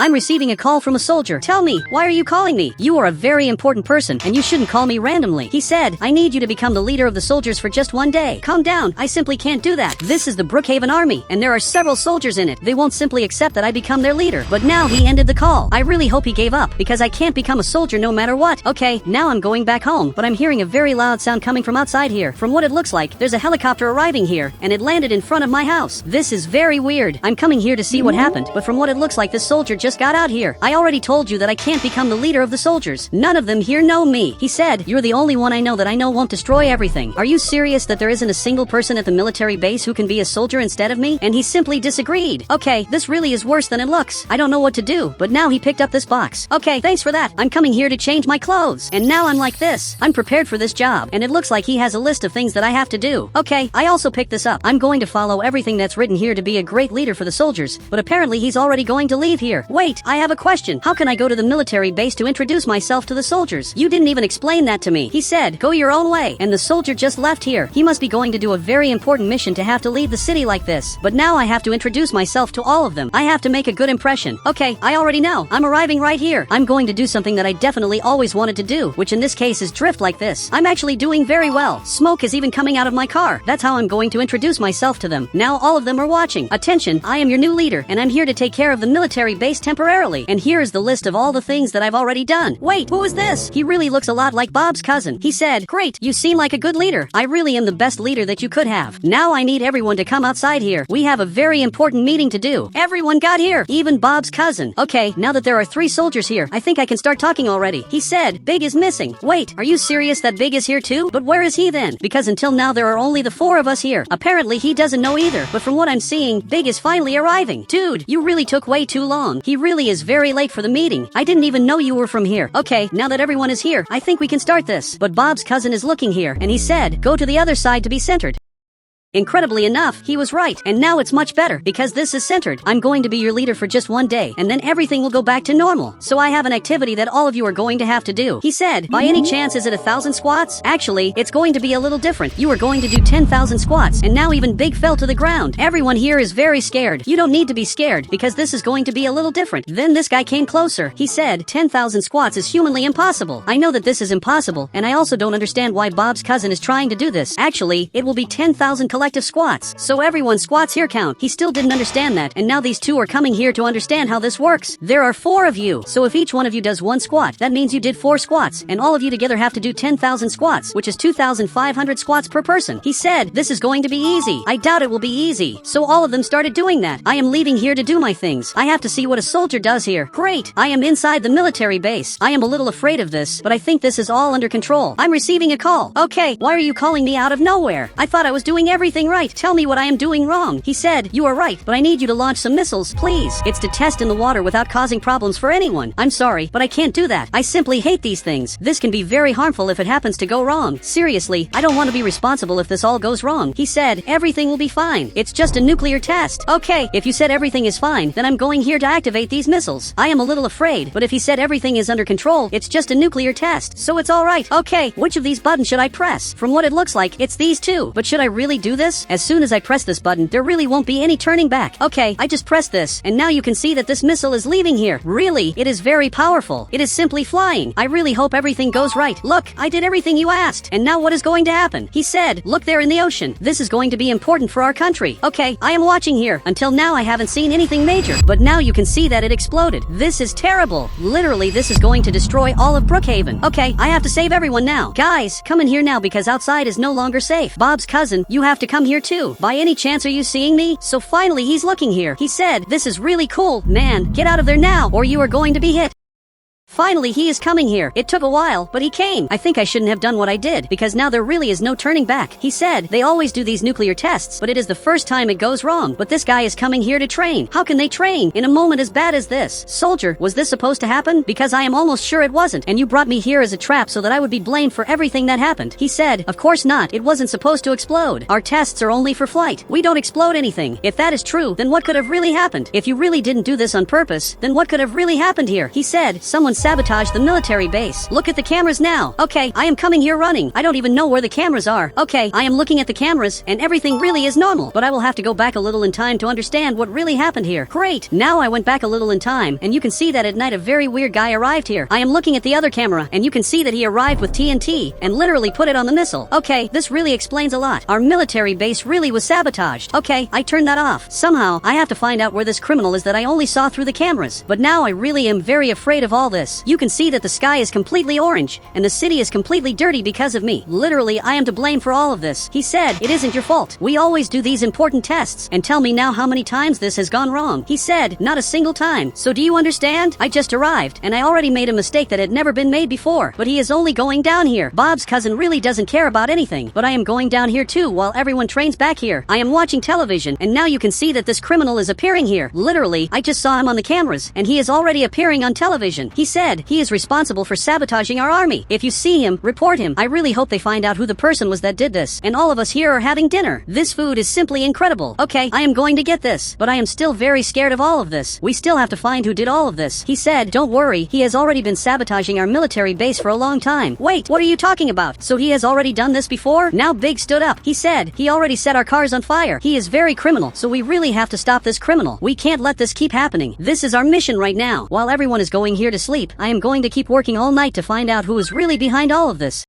I'm receiving a call from a soldier. Tell me, why are you calling me? You are a very important person, and you shouldn't call me randomly. He said, I need you to become the leader of the soldiers for just one day. Calm down, I simply can't do that. This is the Brookhaven army, and there are several soldiers in it. They won't simply accept that I become their leader. But now he ended the call. I really hope he gave up, because I can't become a soldier no matter what. Okay, now I'm going back home, but I'm hearing a very loud sound coming from outside here. From what it looks like, there's a helicopter arriving here, and it landed in front of my house. This is very weird. I'm coming here to see what happened, but from what it looks like, this soldier just got out here. I already told you that I can't become the leader of the soldiers. None of them here know me. He said, you're the only one I know that I know won't destroy everything. Are you serious that there isn't a single person at the military base who can be a soldier instead of me? And he simply disagreed. Okay, this really is worse than it looks. I don't know what to do, but now he picked up this box. Okay, thanks for that. I'm coming here to change my clothes. And now I'm like this. I'm prepared for this job, and it looks like he has a list of things that I have to do. Okay, I also picked this up. I'm going to follow everything that's written here to be a great leader for the soldiers, but apparently he's already going to leave here. Wait, I have a question. How can I go to the military base to introduce myself to the soldiers? You didn't even explain that to me. He said, go your own way, and the soldier just left here. He must be going to do a very important mission to have to leave the city like this. But now I have to introduce myself to all of them. I have to make a good impression. Okay, I already know. I'm arriving right here. I'm going to do something that I definitely always wanted to do, which in this case is drift like this. I'm actually doing very well. Smoke is even coming out of my car. That's how I'm going to introduce myself to them. Now all of them are watching. Attention, I am your new leader, and I'm here to take care of the military base temporarily. And here is the list of all the things that I've already done. Wait, who is this? He really looks a lot like Bob's cousin. He said, great, you seem like a good leader. I really am the best leader that you could have. Now I need everyone to come outside here. We have a very important meeting to do. Everyone got here, even Bob's cousin. Okay, now that there are 3 soldiers here, I think I can start talking already. He said, Big is missing. Wait, are you serious that Big is here too? But where is he then? Because until now there are only the 4 of us here. Apparently he doesn't know either, but from what I'm seeing, Big is finally arriving. Dude, you really took way too long. He really is very late for the meeting. I didn't even know you were from here. Okay, now that everyone is here, I think we can start this. But Bob's cousin is looking here, and he said, go to the other side to be centered. Incredibly enough, he was right, and now it's much better, because this is centered. I'm going to be your leader for just one day, and then everything will go back to normal. So I have an activity that all of you are going to have to do. He said, by any chance is it 1,000 squats? Actually, it's going to be a little different. You are going to do 10,000 squats, and now even Big fell to the ground. Everyone here is very scared. You don't need to be scared, because this is going to be a little different. Then this guy came closer. He said, 10,000 squats is humanly impossible. I know that this is impossible, and I also don't understand why Bob's cousin is trying to do this. Actually, it will be 10,000 collective squats. So everyone's squats here count. He still didn't understand that, and now these 2 are coming here to understand how this works. There are 4 of you, so if each one of you does 1 squat, that means you did 4 squats, and all of you together have to do 10,000 squats, which is 2,500 squats per person. He said, this is going to be easy. I doubt it will be easy. So all of them started doing that. I am leaving here to do my things. I have to see what a soldier does here. Great. I am inside the military base. I am a little afraid of this, but I think this is all under control. I'm receiving a call. Okay, why are you calling me out of nowhere? I thought I was doing everything right. Tell me what I am doing wrong. He said, you are right, but I need you to launch some missiles, please. It's to test in the water without causing problems for anyone. I'm sorry, but I can't do that. I simply hate these things. This can be very harmful if it happens to go wrong. Seriously, I don't want to be responsible if this all goes wrong. He said, everything will be fine. It's just a nuclear test. Okay, if you said everything is fine, then I'm going here to activate these missiles. I am a little afraid, but if he said everything is under control, it's just a nuclear test, so it's alright. Okay, which of these buttons should I press? From what it looks like, it's these 2. But should I really do this? As soon as I press this button, there really won't be any turning back. Okay, I just pressed this, and now you can see that this missile is leaving here. Really, it is very powerful. It is simply flying. I really hope everything goes right. Look, I did everything you asked, and now what is going to happen? He said, look there in the ocean. This is going to be important for our country. Okay, I am watching here. Until now I haven't seen anything major, but now you can see that it exploded. This is terrible. Literally, this is going to destroy all of Brookhaven. Okay, I have to save everyone now. Guys, come in here now because outside is no longer safe. Bob's cousin, you have to come here too. By any chance are you seeing me? So finally he's looking here. He said, this is really cool. Man, get out of there now or you are going to be hit. Finally, he is coming here. It took a while, but he came. I think I shouldn't have done what I did, because now there really is no turning back. He said, they always do these nuclear tests, but it is the first time it goes wrong. But this guy is coming here to train. How can they train in a moment as bad as this? Soldier, was this supposed to happen? Because I am almost sure it wasn't, and you brought me here as a trap so that I would be blamed for everything that happened. He said, of course not. It wasn't supposed to explode. Our tests are only for flight. We don't explode anything. If that is true, then what could have really happened? If you really didn't do this on purpose, then what could have really happened here? He said, someone sabotage the military base. Look at the cameras now. Okay, I am coming here running. I don't even know where the cameras are. Okay, I am looking at the cameras, and everything really is normal. But I will have to go back a little in time to understand what really happened here. Great! Now I went back a little in time, and you can see that at night a very weird guy arrived here. I am looking at the other camera, and you can see that he arrived with TNT, and literally put it on the missile. Okay, this really explains a lot. Our military base really was sabotaged. Okay, I turned that off. Somehow, I have to find out where this criminal is that I only saw through the cameras. But now I really am very afraid of all this. You can see that the sky is completely orange, and the city is completely dirty because of me. Literally, I am to blame for all of this. He said, it isn't your fault. We always do these important tests, and tell me now how many times this has gone wrong. He said, not a single time. So do you understand? I just arrived, and I already made a mistake that had never been made before. But he is only going down here. Bob's cousin really doesn't care about anything. But I am going down here too while everyone trains back here. I am watching television, and now you can see that this criminal is appearing here. Literally, I just saw him on the cameras, and he is already appearing on television. He said he is responsible for sabotaging our army. If you see him, report him. I really hope they find out who the person was that did this. And all of us here are having dinner. This food is simply incredible. Okay, I am going to get this. But I am still very scared of all of this. We still have to find who did all of this. He said, don't worry, he has already been sabotaging our military base for a long time. Wait, what are you talking about? So he has already done this before? Now Big stood up. He said, he already set our cars on fire. He is very criminal, so we really have to stop this criminal. We can't let this keep happening. This is our mission right now. While everyone is going here to sleep, I am going to keep working all night to find out who is really behind all of this.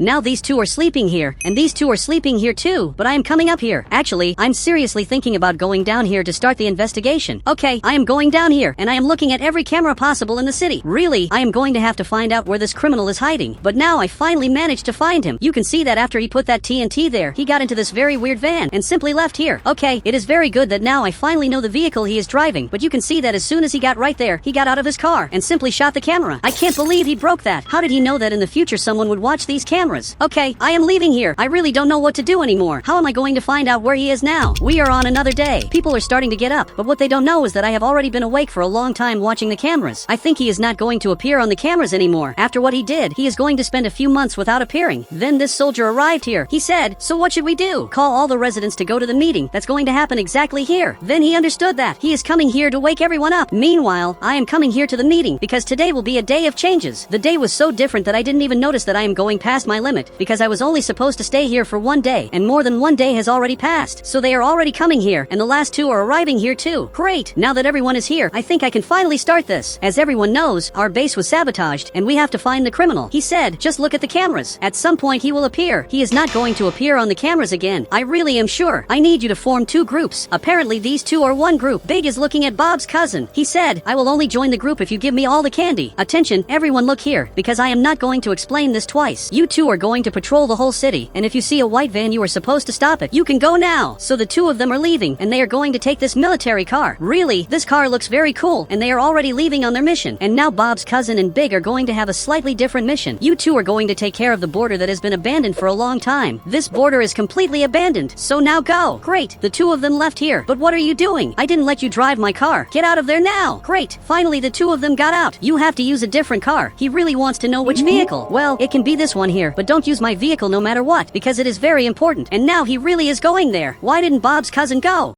Now these two are sleeping here, and these two are sleeping here too, but I am coming up here. Actually, I'm seriously thinking about going down here to start the investigation. Okay, I am going down here, and I am looking at every camera possible in the city. Really, I am going to have to find out where this criminal is hiding. But now I finally managed to find him. You can see that after he put that TNT there, he got into this very weird van and simply left here. Okay, it is very good that now I finally know the vehicle he is driving, but you can see that as soon as he got right there, he got out of his car and simply shot the camera. I can't believe he broke that. How did he know that in the future someone would watch these cameras? Okay, I am leaving here. I really don't know what to do anymore. How am I going to find out where he is now? We are on another day. People are starting to get up, but what they don't know is that I have already been awake for a long time watching the cameras. I think he is not going to appear on the cameras anymore. After what he did, he is going to spend a few months without appearing. Then this soldier arrived here. He said, so what should we do? Call all the residents to go to the meeting that's going to happen exactly here. Then he understood that. He is coming here to wake everyone up. Meanwhile, I am coming here to the meeting because today will be a day of changes. The day was so different that I didn't even notice that I am going past my limit, because I was only supposed to stay here for one day, and more than one day has already passed. So they are already coming here, and the last two are arriving here too. Great! Now that everyone is here, I think I can finally start this. As everyone knows, our base was sabotaged, and we have to find the criminal. He said, just look at the cameras. At some point he will appear. He is not going to appear on the cameras again. I really am sure. I need you to form two groups. Apparently these two are one group. Big is looking at Bob's cousin. He said, I will only join the group if you give me all the candy. Attention, everyone look here, because I am not going to explain this twice. You two are going to patrol the whole city, and if you see a white van you are supposed to stop it. You can go now. So the two of them are leaving, and they are going to take this military car. Really, this car looks very cool, and they are already leaving on their mission. And now Bob's cousin and Big are going to have a slightly different mission. You two are going to take care of the border that has been abandoned for a long time. This border is completely abandoned, so now go. Great, the two of them left here. But what are you doing? I didn't let you drive my car. Get out of there now. Great, finally the two of them got out. You have to use a different car. He really wants to know which vehicle. Well, it can be this one here, but don't use my vehicle no matter what, because it is very important. And now he really is going there. Why didn't Bob's cousin go?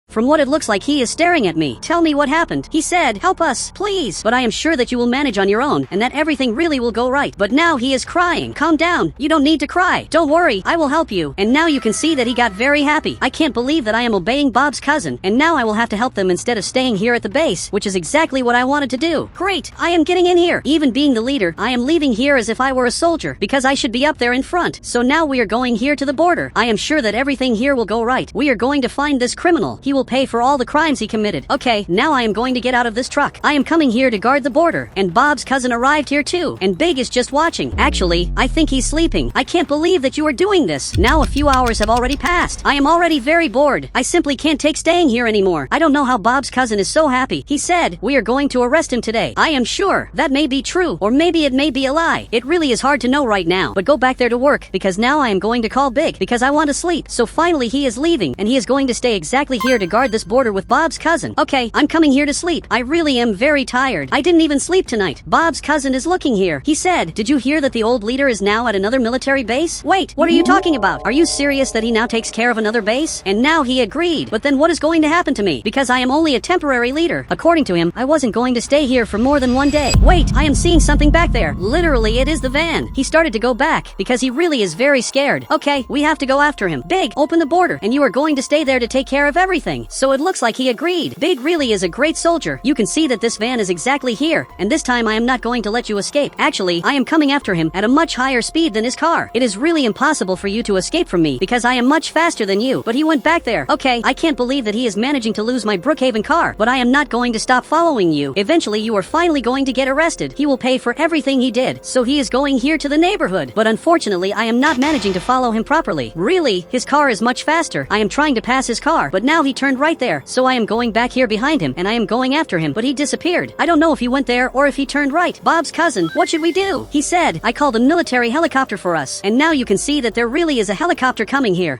From what it looks like, he is staring at me. Tell me what happened. He said, help us, please. But I am sure that you will manage on your own, and that everything really will go right. But now he is crying. Calm down. You don't need to cry. Don't worry, I will help you. And now you can see that he got very happy. I can't believe that I am obeying Bob's cousin, and now I will have to help them instead of staying here at the base, which is exactly what I wanted to do. Great, I am getting in here. Even being the leader, I am leaving here as if I were a soldier, because I should be up there in front. So now we are going here to the border. I am sure that everything here will go right. We are going to find this criminal. He will pay for all the crimes he committed. Okay, now I am going to get out of this truck. I am coming here to guard the border, and Bob's cousin arrived here too, and Big is just watching. Actually, I think he's sleeping. I can't believe that you are doing this. Now a few hours have already passed. I am already very bored. I simply can't take staying here anymore. I don't know how Bob's cousin is so happy. He said, we are going to arrest him today. I am sure that may be true, or maybe it may be a lie. It really is hard to know right now, but go back there to work, because now I am going to call Big, because I want to sleep. So finally he is leaving, and he is going to stay exactly here to to guard this border with Bob's cousin. Okay, I'm coming here to sleep. I really am very tired. I didn't even sleep tonight. Bob's cousin is looking here. He said, did you hear that the old leader is now at another military base? Wait, what are you talking about? Are you serious that he now takes care of another base? And now he agreed. But then what is going to happen to me? Because I am only a temporary leader. According to him, I wasn't going to stay here for more than one day. Wait, I am seeing something back there. Literally, it is the van. He started to go back because he really is very scared. Okay, we have to go after him. Big, open the border, and you are going to stay there to take care of everything. So it looks like he agreed. Big really is a great soldier. You can see that this van is exactly here, and this time I am not going to let you escape. Actually, I am coming after him at a much higher speed than his car. It is really impossible for you to escape from me because I am much faster than you. But he went back there. Okay, I can't believe that he is managing to lose my Brookhaven car, but I am not going to stop following you. Eventually, you are finally going to get arrested. He will pay for everything he did, so he is going here to the neighborhood. But unfortunately, I am not managing to follow him properly. Really, his car is much faster. I am trying to pass his car, but now he turned right there. So I am going back here behind him, and I am going after him, but he disappeared. I don't know if he went there or if he turned right. Bob's cousin, what should we do? He said, I called a military helicopter for us, and now you can see that there really is a helicopter coming here.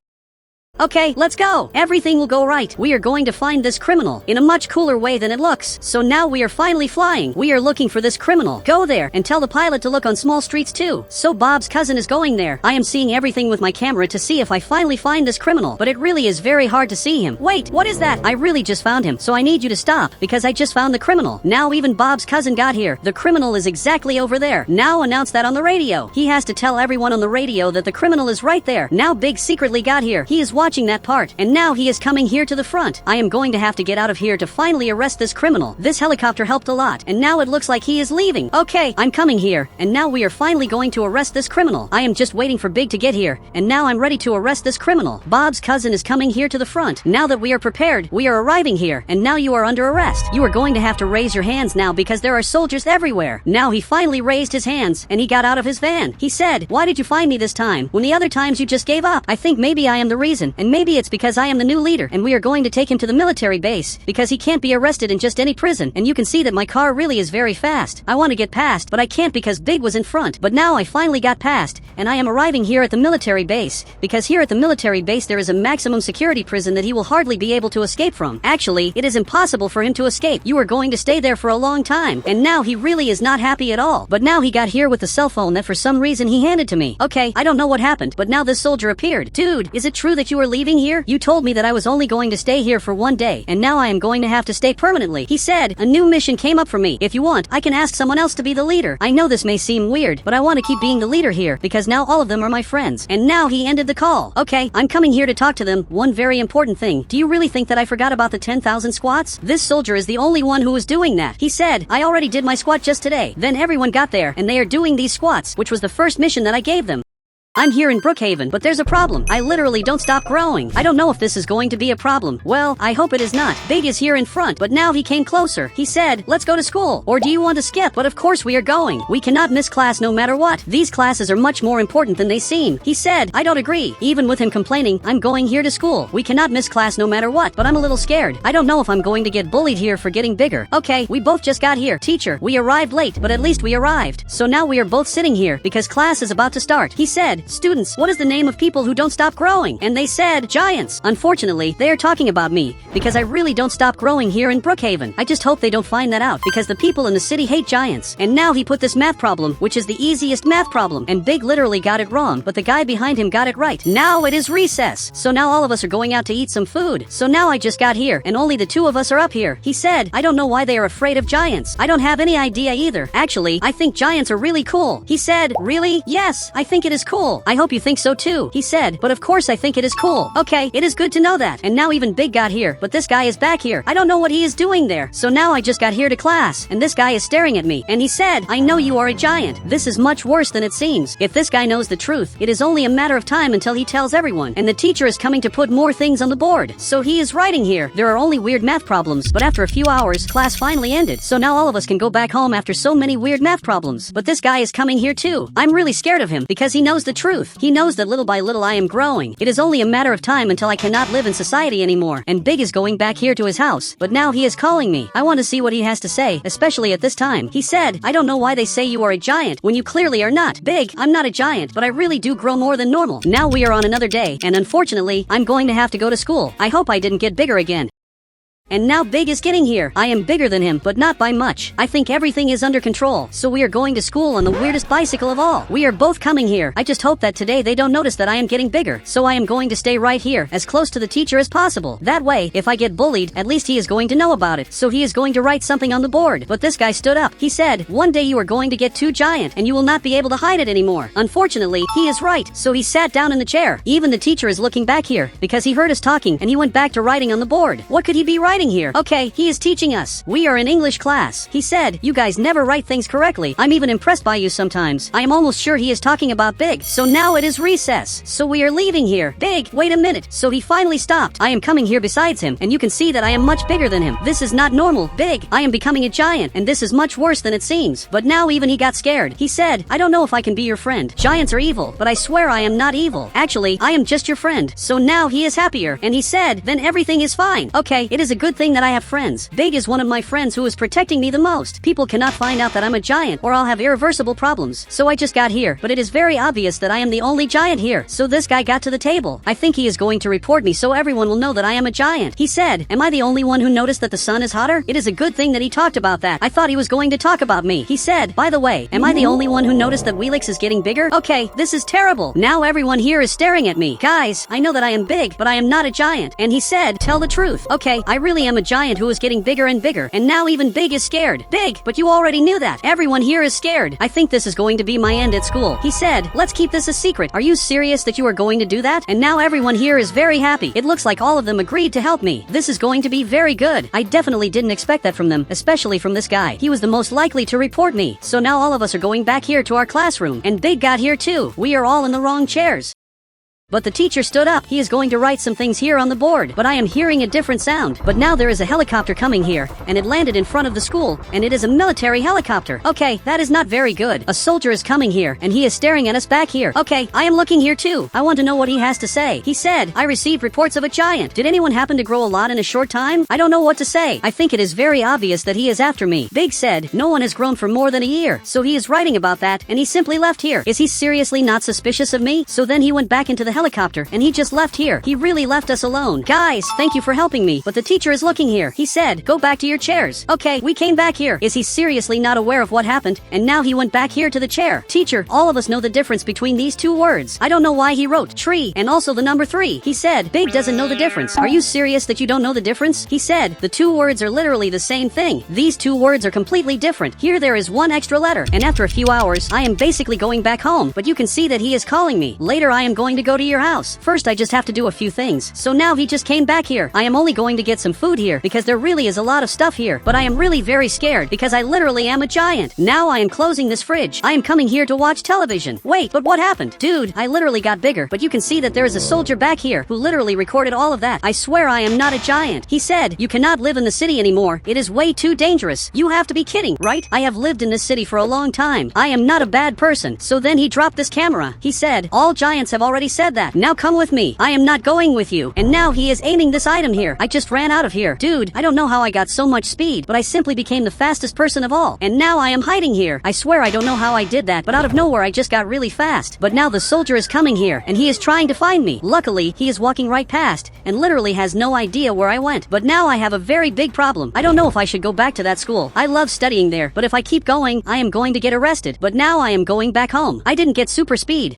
Okay, let's go. Everything will go right. We are going to find this criminal in a much cooler way than it looks. So now we are finally flying. We are looking for this criminal. Go there and tell the pilot to look on small streets too. So Bob's cousin is going there. I am seeing everything with my camera to see if I finally find this criminal, but it really is very hard to see him. Wait, what is that? I really just found him. So I need you to stop because I just found the criminal. Now even Bob's cousin got here. The criminal is exactly over there. Now announce that on the radio. He has to tell everyone on the radio that the criminal is right there. Now Big secretly got here. He is watching that part, and now he is coming here to the front. I am going to have to get out of here to finally arrest this criminal. This helicopter helped a lot, and now it looks like he is leaving. Okay, I'm coming here, and now we are finally going to arrest this criminal. I am just waiting for Big to get here, and now I'm ready to arrest this criminal. Bob's cousin is coming here to the front. Now that we are prepared, we are arriving here, and now you are under arrest. You are going to have to raise your hands now because there are soldiers everywhere. Now he finally raised his hands, and he got out of his van. He said, why did you find me this time when the other times you just gave up? I think maybe I am the reason, and maybe it's because I am the new leader, and we are going to take him to the military base because he can't be arrested in just any prison. And you can see that my car really is very fast. I want to get past, but I can't because Big was in front. But now I finally got past, and I am arriving here at the military base because here at the military base there is a maximum security prison that he will hardly be able to escape from. Actually, it is impossible for him to escape. You are going to stay there for a long time, and now he really is not happy at all. But now he got here with the cell phone that for some reason he handed to me. Okay, I don't know what happened, but now this soldier appeared. Dude, is it true that you are leaving here? You told me that I was only going to stay here for one day, and now I am going to have to stay permanently. He said, a new mission came up for me. If you want, I can ask someone else to be the leader. I know this may seem weird, but I want to keep being the leader here because now all of them are my friends. And now he ended the call. Okay, I'm coming here to talk to them. One very important thing. Do you really think that I forgot about the 10,000 squats? This soldier is the only one who was doing that. He said, I already did my squat just today. Then everyone got there, and they are doing these squats, which was the first mission that I gave them. I'm here in Brookhaven, but there's a problem. I literally don't stop growing. I don't know if this is going to be a problem. Well, I hope it is not. Big is here in front, but now he came closer. He said, let's go to school. Or do you want to skip? But of course we are going. We cannot miss class no matter what. These classes are much more important than they seem. He said, I don't agree. Even with him complaining, I'm going here to school. We cannot miss class no matter what, but I'm a little scared. I don't know if I'm going to get bullied here for getting bigger. Okay, we both just got here. Teacher, we arrived late, but at least we arrived. So now we are both sitting here because class is about to start. He said, students, what is the name of people who don't stop growing? And they said, giants. Unfortunately, they are talking about me because I really don't stop growing here in Brookhaven. I just hope they don't find that out because the people in the city hate giants. And now he put this math problem, which is the easiest math problem, and Big literally got it wrong, but the guy behind him got it right. Now it is recess. So now all of us are going out to eat some food. So now I just got here, and only the two of us are up here. He said, I don't know why they are afraid of giants. I don't have any idea either. Actually, I think giants are really cool. He said, really? Yes, I think it is cool. I hope you think so too. He said, but of course I think it is cool. Okay, it is good to know that. And now even Big got here, but this guy is back here. I don't know what he is doing there. So now I just got here to class, and this guy is staring at me, and he said, I know you are a giant. This is much worse than it seems. If this guy knows the truth, it is only a matter of time until he tells everyone, and the teacher is coming to put more things on the board. So he is writing here. There are only weird math problems, but after a few hours, class finally ended. So now all of us can go back home after so many weird math problems. But this guy is coming here too. I'm really scared of him because he knows the truth. He knows that little by little I am growing. It is only a matter of time until I cannot live in society anymore. And Big is going back here to his house. But now he is calling me. I want to see what he has to say, especially at this time. He said, I don't know why they say you are a giant when you clearly are not. Big, I'm not a giant, but I really do grow more than normal. Now we are on another day, and unfortunately, I'm going to have to go to school. I hope I didn't get bigger again. And now Big is getting here. I am bigger than him, but not by much. I think everything is under control. So we are going to school on the weirdest bicycle of all. We are both coming here. I just hope that today they don't notice that I am getting bigger. So I am going to stay right here, as close to the teacher as possible. That way, if I get bullied, at least he is going to know about it. So he is going to write something on the board. But this guy stood up. He said, one day you are going to get too giant, and you will not be able to hide it anymore. Unfortunately, he is right. So he sat down in the chair. Even the teacher is looking back here, because he heard us talking, and he went back to writing on the board. What could he be writing here? Okay, he is teaching us. We are in English class. He said, you guys never write things correctly. I'm even impressed by you sometimes. I am almost sure he is talking about Big. So now it is recess. So we are leaving here. Big, wait a minute. So he finally stopped. I am coming here besides him, and you can see that I am much bigger than him. This is not normal. Big, I am becoming a giant, and this is much worse than it seems. But now even he got scared. He said, I don't know if I can be your friend. Giants are evil, but I swear I am not evil. Actually, I am just your friend. So now he is happier, and he said, then everything is fine. Okay, it is a good thing that I have friends. Big is one of my friends who is protecting me the most. People cannot find out that I'm a giant, or I'll have irreversible problems. So I just got here, but it is very obvious that I am the only giant here. So this guy got to the table. I think he is going to report me so everyone will know that I am a giant. He said, am I the only one who noticed that the sun is hotter? It is a good thing that he talked about that. I thought he was going to talk about me. He said, by the way, am I the only one who noticed that Wheelix is getting bigger? Okay, this is terrible. Now everyone here is staring at me. Guys, I know that I am big, but I am not a giant. And he said, tell the truth. Okay, I really am a giant who is getting bigger and bigger, and now even Big is scared. Big, but you already knew that. Everyone here is scared. I think this is going to be my end at school. He said, let's keep this a secret. Are you serious that you are going to do that? And now everyone here is very happy. It looks like all of them agreed to help me. This is going to be very good. I definitely didn't expect that from them, especially from this guy. He was the most likely to report me. So now all of us are going back here to our classroom, and Big got here too. We are all in the wrong chairs. But the teacher stood up. He is going to write some things here on the board, but I am hearing a different sound. But now there is a helicopter coming here, and it landed in front of the school, and it is a military helicopter. Okay, that is not very good. A soldier is coming here, and he is staring at us back here. Okay, I am looking here too. I want to know what he has to say. He said, I received reports of a giant. Did anyone happen to grow a lot in a short time? I don't know what to say. I think it is very obvious that he is after me. Big said, no one has grown for more than a year. So he is writing about that, and he simply left here. Is he seriously not suspicious of me? So then he went back into the helicopter, and he just left here. He really left us alone. Guys, thank you for helping me, but the teacher is looking here. He said, go back to your chairs. Okay, we came back here. Is he seriously not aware of what happened? And now he went back here to the chair. Teacher, all of us know the difference between these two words. I don't know why he wrote tree and also the number 3. He said, Big doesn't know the difference. Are you serious that you don't know the difference? He said, the two words are literally the same thing. These two words are completely different. Here there is one extra letter, and after a few hours, I am basically going back home, but you can see that he is calling me. Later I am going to go to your house. First I just have to do a few things. So now he just came back here. I am only going to get some food here because there really is a lot of stuff here, but I am really very scared because I literally am a giant. Now I am closing this fridge. I am coming here to watch television. Wait, but what happened? Dude, I literally got bigger, but you can see that there is a soldier back here who literally recorded all of that. I swear I am not a giant. He said, you cannot live in the city anymore. It is way too dangerous. You have to be kidding, right? I have lived in this city for a long time. I am not a bad person. So then he dropped this camera. He said, all giants have already said that. Now come with me. I am not going with you. And now he is aiming this item here. I just ran out of here. Dude, I don't know how I got so much speed, but I simply became the fastest person of all. And now I am hiding here. I swear I don't know how I did that, but out of nowhere I just got really fast. But now the soldier is coming here, and he is trying to find me. Luckily, he is walking right past, and literally has no idea where I went. But now I have a very big problem. I don't know if I should go back to that school. I love studying there, but if I keep going, I am going to get arrested. But now I am going back home. I didn't get super speed.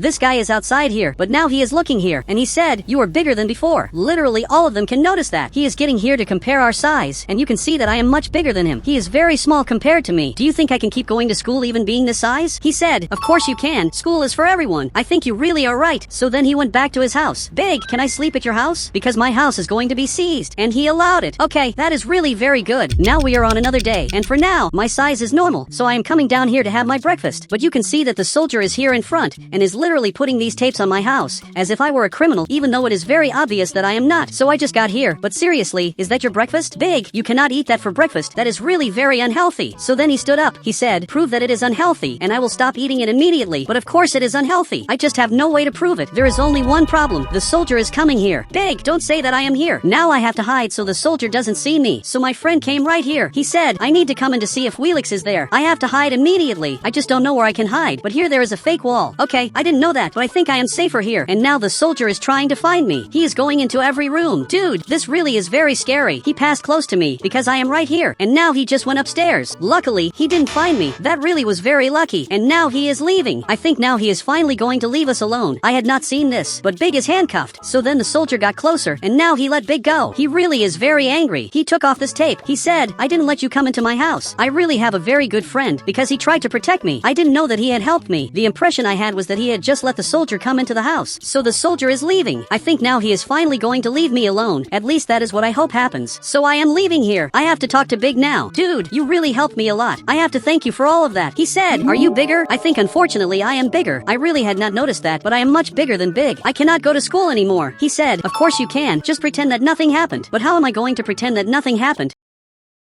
This guy is outside here, but now he is looking here, and he said, you are bigger than before. Literally all of them can notice that. He is getting here to compare our size, and you can see that I am much bigger than him. He is very small compared to me. Do you think I can keep going to school even being this size? He said, of course you can. School is for everyone. I think you really are right. So then he went back to his house. Big, can I sleep at your house? Because my house is going to be seized. And he allowed it. Okay, that is really very good. Now we are on another day, and for now, my size is normal, so I am coming down here to have my breakfast. But you can see that the soldier is here in front, and is literally putting these tapes on my house, as if I were a criminal, even though it is very obvious that I am not. So I just got here. But seriously, is that your breakfast? Big, you cannot eat that for breakfast. That is really very unhealthy. So then he stood up. He said, prove that it is unhealthy, and I will stop eating it immediately. But of course it is unhealthy. I just have no way to prove it. There is only one problem. The soldier is coming here. Big, don't say that I am here. Now I have to hide so the soldier doesn't see me. So my friend came right here. He said, I need to come in to see if Wheelix is there. I have to hide immediately. I just don't know where I can hide. But here there is a fake wall. Okay, I didn't didn't know that, but I think I am safer here. And now the soldier is trying to find me. He is going into every room. Dude, this really is very scary. He passed close to me because I am right here. And now he just went upstairs. Luckily, he didn't find me. That really was very lucky. And now he is leaving. I think now he is finally going to leave us alone. I had not seen this, but Big is handcuffed. So then the soldier got closer, and now he let Big go. He really is very angry. He took off this tape. He said, I didn't let you come into my house. I really have a very good friend because he tried to protect me. I didn't know that he had helped me. The impression I had was that he had just let the soldier come into the house. So the soldier is leaving. I think now he is finally going to leave me alone. At least that is what I hope happens. So I am leaving here. I have to talk to Big now. Dude, you really helped me a lot. I have to thank you for all of that. He said, are you bigger? I think unfortunately I am bigger. I really had not noticed that, but I am much bigger than Big. I cannot go to school anymore. He said, of course you can. Just pretend that nothing happened. But how am I going to pretend that nothing happened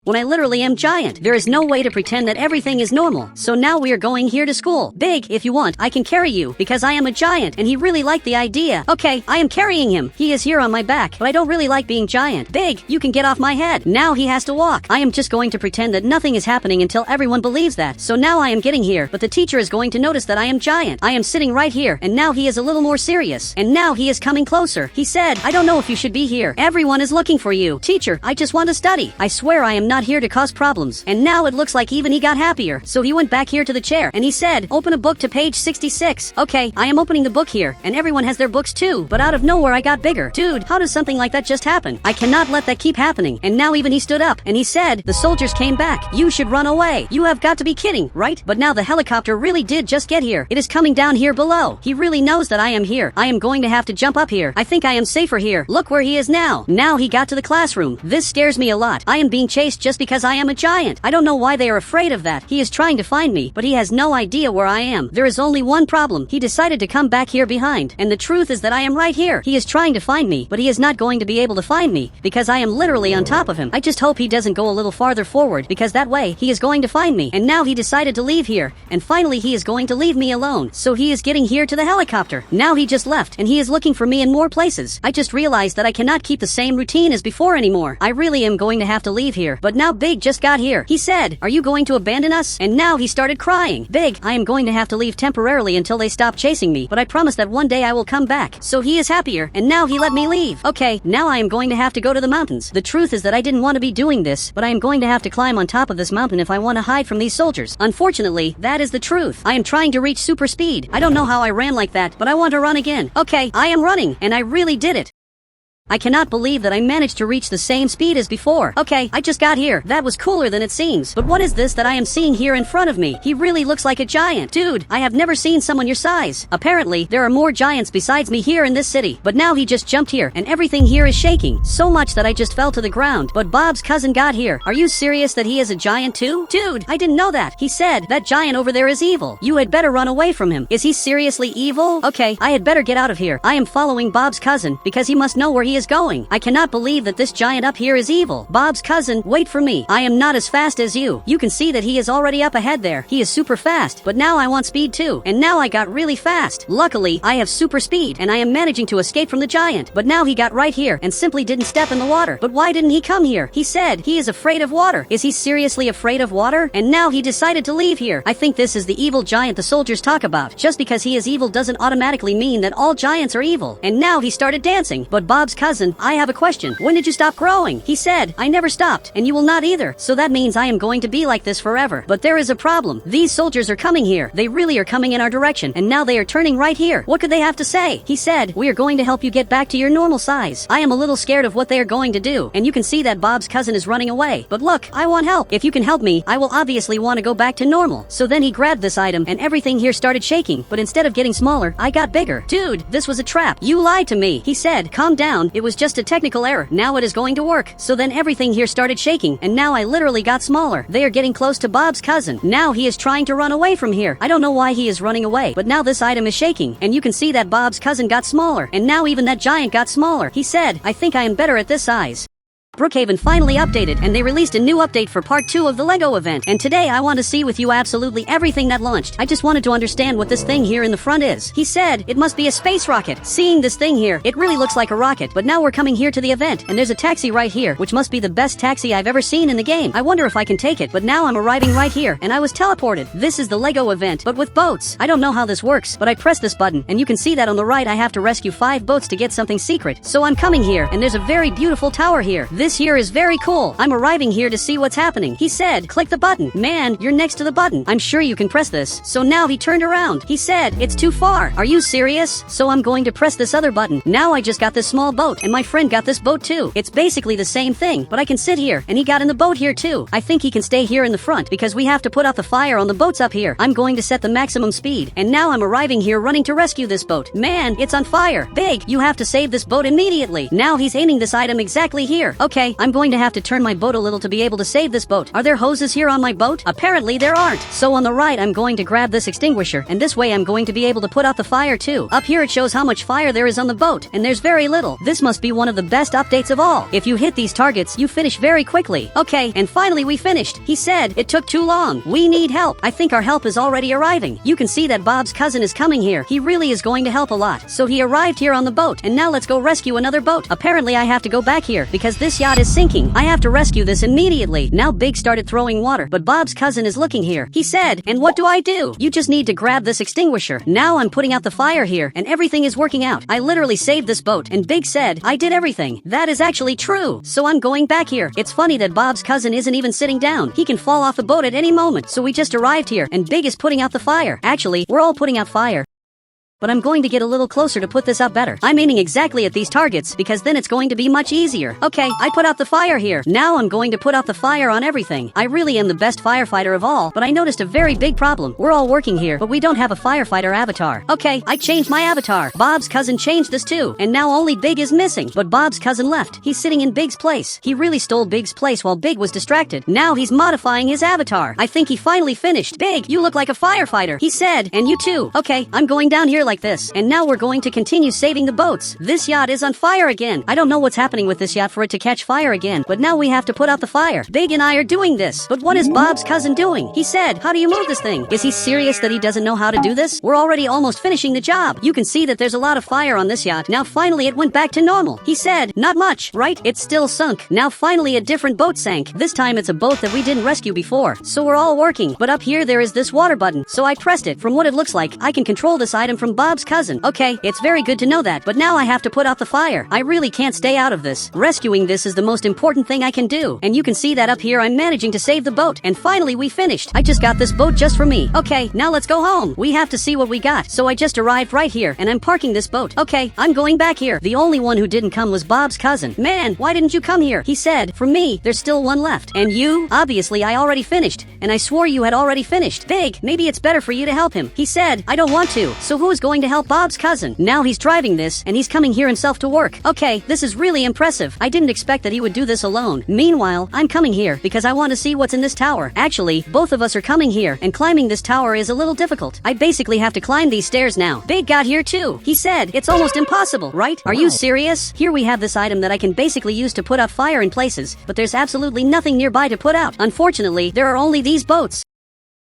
when I literally am giant? There is no way to pretend that everything is normal. So now we are going here to school. Big, if you want, I can carry you because I am a giant and he really liked the idea. Okay, I am carrying him. He is here on my back, but I don't really like being giant. Big, you can get off my head. Now he has to walk. I am just going to pretend that nothing is happening until everyone believes that. So now I am getting here, but the teacher is going to notice that I am giant. I am sitting right here, and now he is a little more serious. And now he is coming closer. He said, I don't know if you should be here. Everyone is looking for you. Teacher, I just want to study. I swear I am not here to cause problems. And now it looks like even he got happier. So he went back here to the chair and he said, open a book to page 66. Okay, I am opening the book here and everyone has their books too. But out of nowhere I got bigger. Dude, how does something like that just happen? I cannot let that keep happening. And now even he stood up and he said, the soldiers came back. You should run away. You have got to be kidding, right? But now the helicopter really did just get here. It is coming down here below. He really knows that I am here. I am going to have to jump up here. I think I am safer here. Look where he is now. Now he got to the classroom. This scares me a lot. I am being chased just because I am a giant. I don't know why they are afraid of that. He is trying to find me, but he has no idea where I am. There is only one problem. He decided to come back here behind. And the truth is that I am right here. He is trying to find me, but he is not going to be able to find me because I am literally on top of him. I just hope he doesn't go a little farther forward because that way he is going to find me. And now he decided to leave here. And finally he is going to leave me alone. So he is getting here to the helicopter. Now he just left and he is looking for me in more places. I just realized that I cannot keep the same routine as before anymore. I really am going to have to leave here. But now Big just got here. He said, are you going to abandon us? And now he started crying. Big, I am going to have to leave temporarily until they stop chasing me, but I promise that one day I will come back. So he is happier, and now he let me leave. Okay, now I am going to have to go to the mountains. The truth is that I didn't want to be doing this, but I am going to have to climb on top of this mountain if I want to hide from these soldiers. Unfortunately, that is the truth. I am trying to reach super speed. I don't know how I ran like that, but I want to run again. Okay, I am running, and I really did it. I cannot believe that I managed to reach the same speed as before. Okay, I just got here. That was cooler than it seems. But what is this that I am seeing here in front of me? He really looks like a giant. Dude, I have never seen someone your size. Apparently, there are more giants besides me here in this city. But now he just jumped here, and everything here is shaking. So much that I just fell to the ground. But Bob's cousin got here. Are you serious that he is a giant too? Dude, I didn't know that. He said, that giant over there is evil. You had better run away from him. Is he seriously evil? Okay, I had better get out of here. I am following Bob's cousin, because he must know where he is going. I cannot believe that this giant up here is evil. Bob's cousin, wait for me. I am not as fast as you. You can see that he is already up ahead there. He is super fast, but now I want speed too. And now I got really fast. Luckily, I have super speed, and I am managing to escape from the giant. But now he got right here, and simply didn't step in the water. But why didn't he come here? He said he is afraid of water. Is he seriously afraid of water? And now he decided to leave here. I think this is the evil giant the soldiers talk about. Just because he is evil doesn't automatically mean that all giants are evil. And now he started dancing. But Bob's cousin, I have a question. When did you stop growing? He said, I never stopped, and you will not either. So that means I am going to be like this forever. But there is a problem. These soldiers are coming here. They really are coming in our direction, and now they are turning right here. What could they have to say? He said, we are going to help you get back to your normal size. I am a little scared of what they are going to do, and you can see that Bob's cousin is running away. But look, I want help. If you can help me, I will obviously want to go back to normal. So then he grabbed this item, and everything here started shaking. But instead of getting smaller, I got bigger. Dude, this was a trap. You lied to me. He said, calm down. It was just a technical error. Now it is going to work. So then everything here started shaking, and now I literally got smaller. They are getting close to Bob's cousin. Now he is trying to run away from here. I don't know why he is running away, but now this item is shaking, and you can see that Bob's cousin got smaller, and now even that giant got smaller. He said, I think I am better at this size. Brookhaven finally updated, and they released a new update for part 2 of the LEGO event. And today I want to see with you absolutely everything that launched. I just wanted to understand what this thing here in the front is. He said it must be a space rocket. Seeing this thing here, it really looks like a rocket, but now we're coming here to the event, and there's a taxi right here, which must be the best taxi I've ever seen in the game. I wonder if I can take it, but now I'm arriving right here, and I was teleported. This is the LEGO event, but with boats. I don't know how this works, but I press this button, and you can see that on the right I have to rescue 5 boats to get something secret. So I'm coming here, and there's a very beautiful tower here. This here is very cool. I'm arriving here to see what's happening. He said, click the button. Man, you're next to the button. I'm sure you can press this. So now he turned around. He said, it's too far. Are you serious? So I'm going to press this other button. Now I just got this small boat, and my friend got this boat too. It's basically the same thing, but I can sit here, and he got in the boat here too. I think he can stay here in the front because we have to put out the fire on the boats up here. I'm going to set the maximum speed, and now I'm arriving here running to rescue this boat. Man, it's on fire. Big, you have to save this boat immediately. Now he's aiming this item exactly here. Okay, I'm going to have to turn my boat a little to be able to save this boat. Are there hoses here on my boat? Apparently there aren't. So on the right I'm going to grab this extinguisher, and this way I'm going to be able to put out the fire too. Up here it shows how much fire there is on the boat, and there's very little. This must be one of the best updates of all. If you hit these targets, you finish very quickly. Okay, and finally we finished. He said it took too long. We need help. I think our help is already arriving. You can see that Bob's cousin is coming here. He really is going to help a lot. So he arrived here on the boat, and now let's go rescue another boat. Apparently I have to go back here because this yacht is sinking. I have to rescue this immediately. Now Big started throwing water, but Bob's cousin is looking here. He said, and what do I do? You just need to grab this extinguisher. Now I'm putting out the fire here, and everything is working out. I literally saved this boat, and Big said, I did everything. That is actually true. So I'm going back here. It's funny that Bob's cousin isn't even sitting down. He can fall off the boat at any moment. So we just arrived here, and Big is putting out the fire. Actually, we're all putting out fire. But I'm going to get a little closer to put this up better. I'm aiming exactly at these targets because then it's going to be much easier. Okay, I put out the fire here. Now I'm going to put out the fire on everything. I really am the best firefighter of all, but I noticed a very big problem. We're all working here, but we don't have a firefighter avatar. Okay, I changed my avatar. Bob's cousin changed this too, and now only Big is missing. But Bob's cousin left. He's sitting in Big's place. He really stole Big's place while Big was distracted. Now he's modifying his avatar. I think he finally finished. Big, you look like a firefighter. He said, and you too. Okay, I'm going down here like this, and now we're going to continue saving the boats. This yacht is on fire again. I don't know what's happening with this yacht for it to catch fire again, but now we have to put out the fire. Big and I are doing this, but what is Bob's cousin doing? He said, how do you move this thing? Is he serious that he doesn't know how to do this? We're already almost finishing the job. You can see that there's a lot of fire on this yacht. Now finally it went back to normal. He said, not much, right? It's still sunk. Now finally a different boat sank. This time it's a boat that we didn't rescue before. So we're all working, but up here there is this water button. So I pressed it. From what it looks like, I can control this item from Bob's cousin. Okay, it's very good to know that, but now I have to put out the fire. I really can't stay out of this. Rescuing this is the most important thing I can do. And you can see that up here I'm managing to save the boat. And finally we finished. I just got this boat just for me. Okay, now let's go home. We have to see what we got. So I just arrived right here, and I'm parking this boat. Okay, I'm going back here. The only one who didn't come was Bob's cousin. Man, why didn't you come here? He said, for me, there's still one left. And you? Obviously I already finished. And I swore you had already finished. Big, maybe it's better for you to help him. He said, I don't want to. So who is going to help Bob's cousin? Now he's driving this, and he's coming here himself to work. Okay, this is really impressive. I didn't expect that he would do this alone. Meanwhile, I'm coming here because I want to see what's in this tower. Actually, both of us are coming here, and climbing this tower is a little difficult. I basically have to climb these stairs now. Big got here too. He said, it's almost impossible, right? Are you serious? Here we have this item that I can basically use to put out fire in places, but there's absolutely nothing nearby to put out. Unfortunately, there are only these boats.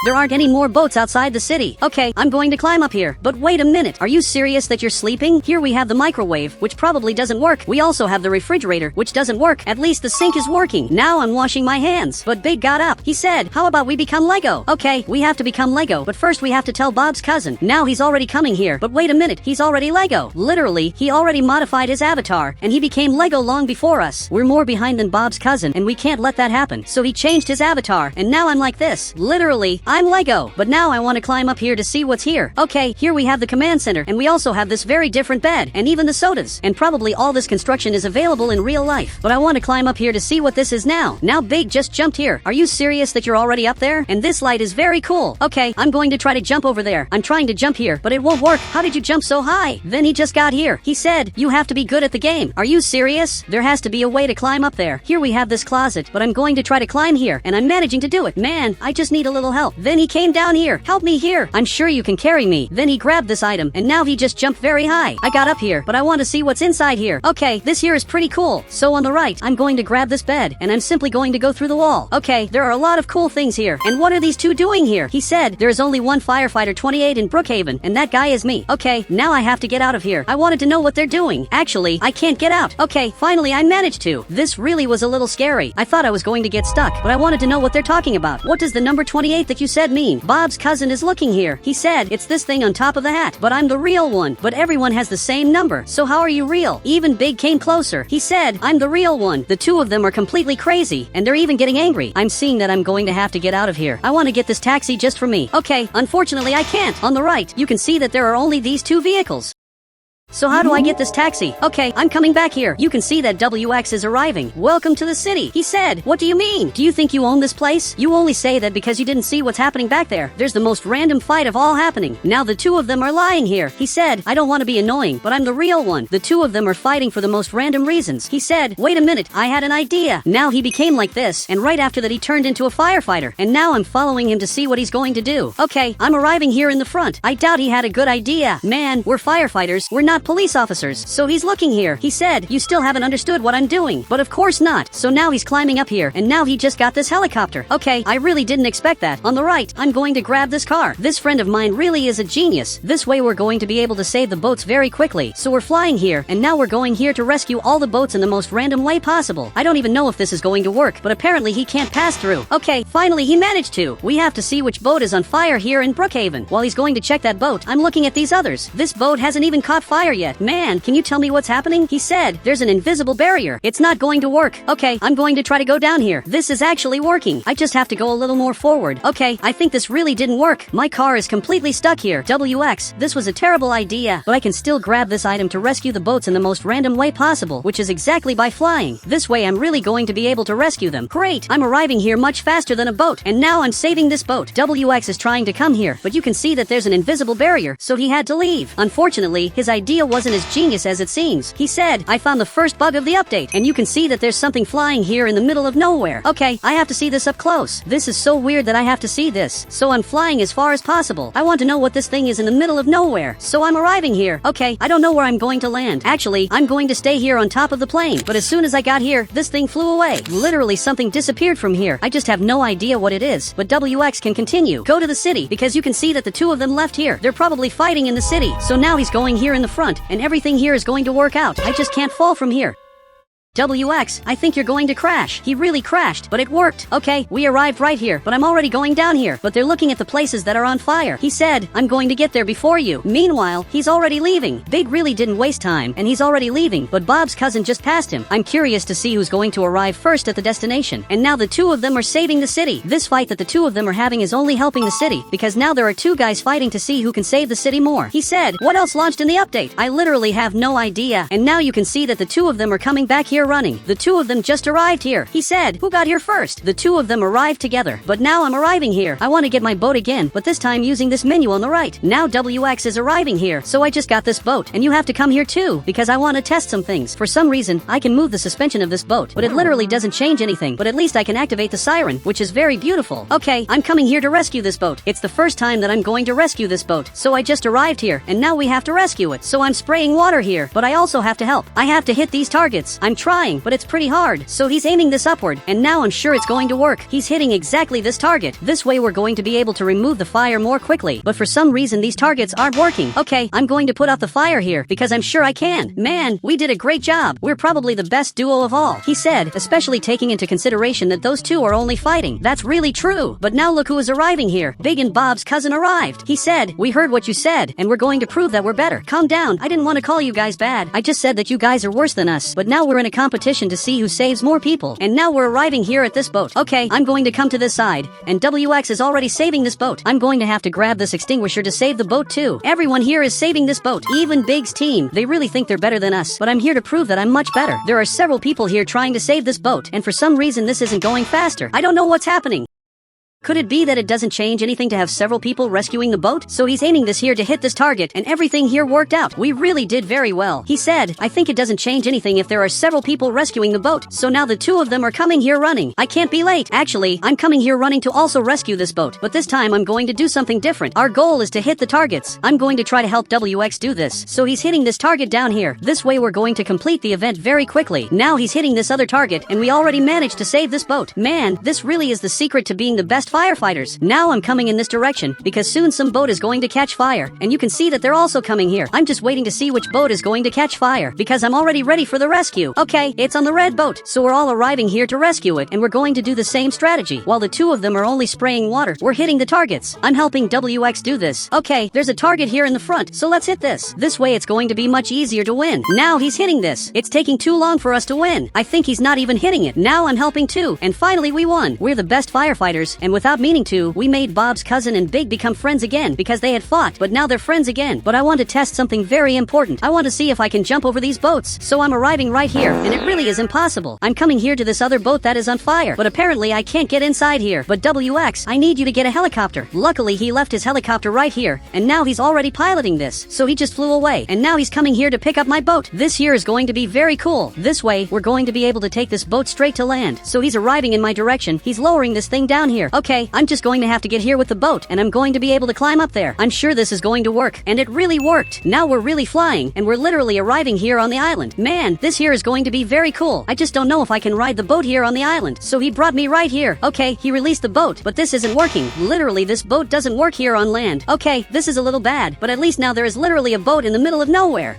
There aren't any more boats outside the city. Okay, I'm going to climb up here. But wait a minute. Are you serious that you're sleeping? Here we have the microwave, which probably doesn't work. We also have the refrigerator, which doesn't work. At least the sink is working. Now I'm washing my hands. But Big got up. He said, how about we become Lego? Okay, we have to become Lego, but first we have to tell Bob's cousin. Now he's already coming here. But wait a minute, he's already Lego. Literally, he already modified his avatar, and he became Lego long before us. We're more behind than Bob's cousin, and we can't let that happen. So he changed his avatar, and now I'm like this. Literally, I'm Lego, but now I want to climb up here to see what's here. Okay, here we have the command center, and we also have this very different bed, and even the sodas, and probably all this construction is available in real life. But I want to climb up here to see what this is now. Now Big just jumped here. Are you serious that you're already up there? And this light is very cool. Okay, I'm going to try to jump over there. I'm trying to jump here, but it won't work. How did you jump so high? Then he just got here. He said, you have to be good at the game. Are you serious? There has to be a way to climb up there. Here we have this closet, but I'm going to try to climb here, and I'm managing to do it. Man, I just need a little help. Then he came down here. Help me here. I'm sure you can carry me. Then he grabbed this item, and now he just jumped very high. I got up here, but I want to see what's inside here. Okay, this here is pretty cool. So on the right, I'm going to grab this bed, and I'm simply going to go through the wall. Okay, there are a lot of cool things here. And what are these two doing here? He said, there is only one firefighter 28 in Brookhaven, and that guy is me. Okay, now I have to get out of here. I wanted to know what they're doing. Actually, I can't get out. Okay, finally I managed to. This really was a little scary. I thought I was going to get stuck, but I wanted to know what they're talking about. What does the number 28 that you said mean? Bob's cousin is looking here. He said, it's this thing on top of the hat, but I'm the real one. But everyone has the same number, so how are you real? Even Big came closer. He said, I'm the real one. The two of them are completely crazy, and they're even getting angry. I'm seeing that I'm going to have to get out of here. I want to get this taxi just for me. Okay, unfortunately I can't. On the right, you can see that there are only these two vehicles. So how do I get this taxi? Okay, I'm coming back here. You can see that WX is arriving. Welcome to the city. He said, what do you mean? Do you think you own this place? You only say that because you didn't see what's happening back there. There's the most random fight of all happening. Now the two of them are lying here. He said, I don't want to be annoying, but I'm the real one. The two of them are fighting for the most random reasons. He said, wait a minute, I had an idea. Now he became like this, and right after that he turned into a firefighter. And now I'm following him to see what he's going to do. Okay, I'm arriving here in the front. I doubt he had a good idea. Man, we're firefighters. We're not police officers. So he's looking here. He said, you still haven't understood what I'm doing. But of course not. So now he's climbing up here, and now he just got this helicopter. Okay, I really didn't expect that. On the right, I'm going to grab this car. This friend of mine really is a genius. This way we're going to be able to save the boats very quickly. So we're flying here, and now we're going here to rescue all the boats in the most random way possible. I don't even know if this is going to work, but apparently he can't pass through. Okay, finally he managed to. We have to see which boat is on fire here in Brookhaven. While he's going to check that boat, I'm looking at these others. This boat hasn't even caught fire yet. Man, can you tell me what's happening? He said, there's an invisible barrier. It's not going to work. Okay, I'm going to try to go down here. This is actually working. I just have to go a little more forward. Okay, I think this really didn't work. My car is completely stuck here. WX, this was a terrible idea, but I can still grab this item to rescue the boats in the most random way possible, which is exactly by flying. This way I'm really going to be able to rescue them. Great, I'm arriving here much faster than a boat, and now I'm saving this boat. WX is trying to come here, but you can see that there's an invisible barrier, so he had to leave. Unfortunately, his idea wasn't as genius as it seems. He said, I found the first bug of the update, and you can see that there's something flying here in the middle of nowhere. Okay, I have to see this up close. This is so weird that I have to see this. So I'm flying as far as possible. I want to know what this thing is in the middle of nowhere. So I'm arriving here. Okay, I don't know where I'm going to land. Actually, I'm going to stay here on top of the plane. But as soon as I got here, this thing flew away. Literally something disappeared from here. I just have no idea what it is. But WX can continue. Go to the city, because you can see that the two of them left here. They're probably fighting in the city. So now he's going here in the front, and everything here is going to work out. I just can't fall from here. WX, I think you're going to crash. He really crashed, but it worked. Okay, we arrived right here, but I'm already going down here. But they're looking at the places that are on fire. He said, I'm going to get there before you. Meanwhile, he's already leaving. Big really didn't waste time, and he's already leaving, but Bob's cousin just passed him. I'm curious to see who's going to arrive first at the destination. And now the two of them are saving the city. This fight that the two of them are having is only helping the city, because now there are two guys fighting to see who can save the city more. He said, what else launched in the update? I literally have no idea. And now you can see that the two of them are coming back here running. The two of them just arrived here. He said, who got here first? The two of them arrived together, but now I'm arriving here. I want to get my boat again, but this time using this menu on the right. Now WX is arriving here, so I just got this boat, and you have to come here too, because I want to test some things. For some reason, I can move the suspension of this boat, but it literally doesn't change anything, but at least I can activate the siren, which is very beautiful. Okay, I'm coming here to rescue this boat. It's the first time that I'm going to rescue this boat, so I just arrived here, and now we have to rescue it. So I'm spraying water here, but I also have to help. I have to hit these targets. I'm trying, but it's pretty hard. So he's aiming this upward, and now I'm sure it's going to work. He's hitting exactly this target. This way we're going to be able to remove the fire more quickly. But for some reason these targets aren't working. Okay, I'm going to put out the fire here, because I'm sure I can. Man, we did a great job. We're probably the best duo of all. He said, especially taking into consideration that those two are only fighting. That's really true. But now look who is arriving here. Big and Bob's cousin arrived. He said, we heard what you said, and we're going to prove that we're better. Calm down. I didn't want to call you guys bad. I just said that you guys are worse than us. But now we're in a competition to see who saves more people. And now we're arriving here at this boat. Okay, I'm going to come to this side. And WX is already saving this boat. I'm going to have to grab this extinguisher to save the boat too. Everyone here is saving this boat. Even Big's team. They really think they're better than us. But I'm here to prove that I'm much better. There are several people here trying to save this boat. And for some reason this isn't going faster. I don't know what's happening. Could it be that it doesn't change anything to have several people rescuing the boat? So he's aiming this here to hit this target, and everything here worked out. We really did very well. He said, I think it doesn't change anything if there are several people rescuing the boat. So now the two of them are coming here running. I can't be late. Actually, I'm coming here running to also rescue this boat. But this time I'm going to do something different. Our goal is to hit the targets. I'm going to try to help WX do this. So he's hitting this target down here. This way we're going to complete the event very quickly. Now he's hitting this other target, and we already managed to save this boat. Man, this really is the secret to being the best firefighters. Now I'm coming in this direction, because soon some boat is going to catch fire. And you can see that they're also coming here. I'm just waiting to see which boat is going to catch fire, because I'm already ready for the rescue. Okay, it's on the red boat. So we're all arriving here to rescue it, and we're going to do the same strategy. While the two of them are only spraying water, we're hitting the targets. I'm helping WX do this. Okay, there's a target here in the front, so let's hit this. This way it's going to be much easier to win. Now he's hitting this. It's taking too long for us to win. I think he's not even hitting it. Now I'm helping too, and finally we won. We're the best firefighters, and without meaning to, we made Bob's cousin and Big become friends again because they had fought, but now they're friends again. But I want to test something very important. I want to see if I can jump over these boats. So I'm arriving right here, and it really is impossible. I'm coming here to this other boat that is on fire, but apparently I can't get inside here. But WX, I need you to get a helicopter. Luckily he left his helicopter right here, and now he's already piloting this. So he just flew away, and now he's coming here to pick up my boat. This here is going to be very cool. This way we're going to be able to take this boat straight to land. So he's arriving in my direction. He's lowering this thing down here. Okay, I'm just going to have to get here with the boat, and I'm going to be able to climb up there. I'm sure this is going to work, and it really worked. Now we're really flying, and we're literally arriving here on the island. Man, this here is going to be very cool. I just don't know if I can ride the boat here on the island. So he brought me right here. Okay, he released the boat, but this isn't working. Literally, this boat doesn't work here on land. Okay, this is a little bad, but at least now there is literally a boat in the middle of nowhere.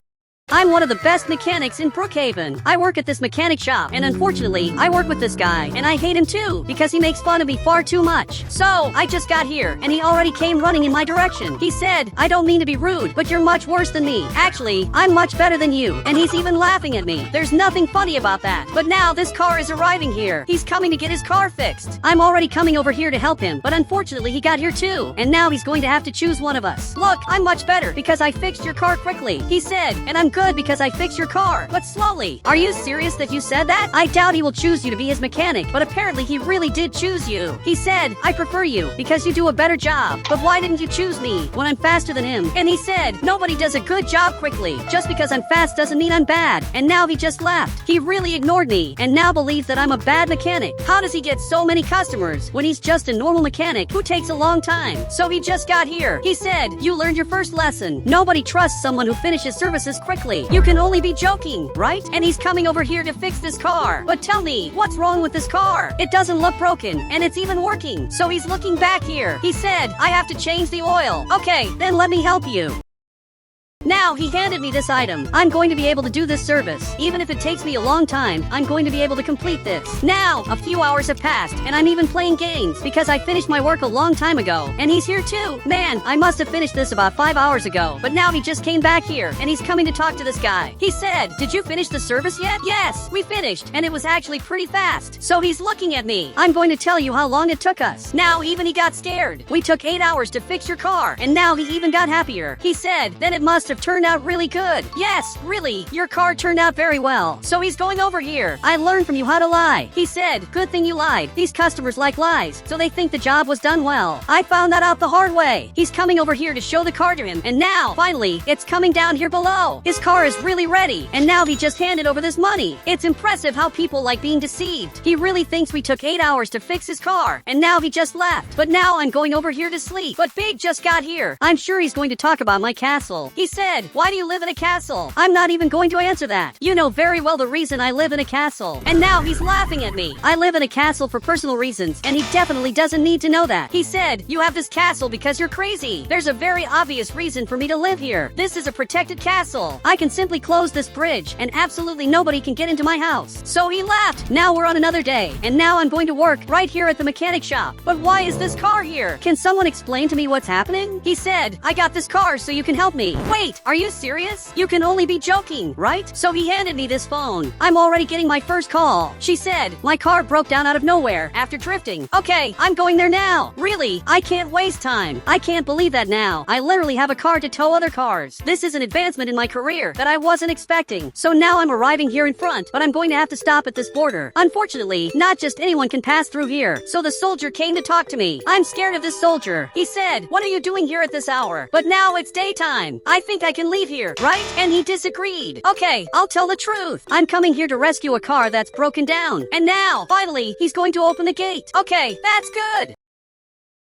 I'm one of the best mechanics in Brookhaven. I work at this mechanic shop, and unfortunately, I work with this guy, and I hate him too, because he makes fun of me far too much. So, I just got here, and he already came running in my direction. He said, I don't mean to be rude, but you're much worse than me. Actually, I'm much better than you, and he's even laughing at me. There's nothing funny about that. But now this car is arriving here. He's coming to get his car fixed. I'm already coming over here to help him, but unfortunately he got here too, and now he's going to have to choose one of us. Look, I'm much better, because I fixed your car quickly. He said, and I'm good because I fixed your car, but slowly. Are you serious that you said that? I doubt he will choose you to be his mechanic, but apparently he really did choose you. He said, I prefer you because you do a better job. But why didn't you choose me when I'm faster than him? And he said, nobody does a good job quickly. Just because I'm fast doesn't mean I'm bad. And now he just left. He really ignored me and now believes that I'm a bad mechanic. How does he get so many customers when he's just a normal mechanic who takes a long time? So he just got here. He said, you learned your first lesson. Nobody trusts someone who finishes services quickly. You can only be joking, right? And he's coming over here to fix this car. But tell me, what's wrong with this car? It doesn't look broken, and it's even working. So he's looking back here. He said, I have to change the oil. Okay, then let me help you. Now he handed me this item. I'm going to be able to do this service. Even if it takes me a long time, I'm going to be able to complete this. Now, a few hours have passed, and I'm even playing games because I finished my work a long time ago. And he's here too. Man, I must have finished this about 5 hours ago. But now he just came back here, and he's coming to talk to this guy. He said, did you finish the service yet? Yes, we finished, and it was actually pretty fast. So he's looking at me. I'm going to tell you how long it took us. Now even he got scared. We took 8 hours to fix your car, and now he even got happier. He said, then it must have turned out really good. Yes, really, your car turned out very well. So he's going over here. I learned from you how to lie. He said, good thing you lied. These customers like lies, so they think the job was done well. I found that out the hard way. He's coming over here to show the car to him, and now, finally, it's coming down here below. His car is really ready, and now he just handed over this money. It's impressive how people like being deceived. He really thinks we took 8 hours to fix his car, and now he just left. But now I'm going over here to sleep. But Big just got here. I'm sure he's going to talk about my castle. He said, why do you live in a castle? I'm not even going to answer that. You know very well the reason I live in a castle. And now he's laughing at me. I live in a castle for personal reasons, and he definitely doesn't need to know that. He said, you have this castle because you're crazy. There's a very obvious reason for me to live here. This is a protected castle. I can simply close this bridge, and absolutely nobody can get into my house. So he left. Now we're on another day, and now I'm going to work right here at the mechanic shop. But why is this car here? Can someone explain to me what's happening? He said, I got this car so you can help me. Wait, are Are you serious? You can only be joking, right? So he handed me this phone. I'm already getting my first call. She said, my car broke down out of nowhere after drifting. Okay, I'm going there now. Really? I can't waste time. I can't believe that now. I literally have a car to tow other cars. This is an advancement in my career that I wasn't expecting. So now I'm arriving here in front, but I'm going to have to stop at this border. Unfortunately, not just anyone can pass through here. So the soldier came to talk to me. I'm scared of this soldier. He said, what are you doing here at this hour? But now it's daytime. I think I can leave here, right? And he disagreed. Okay, I'll tell the truth. I'm coming here to rescue a car that's broken down. And now, finally, he's going to open the gate. Okay, that's good.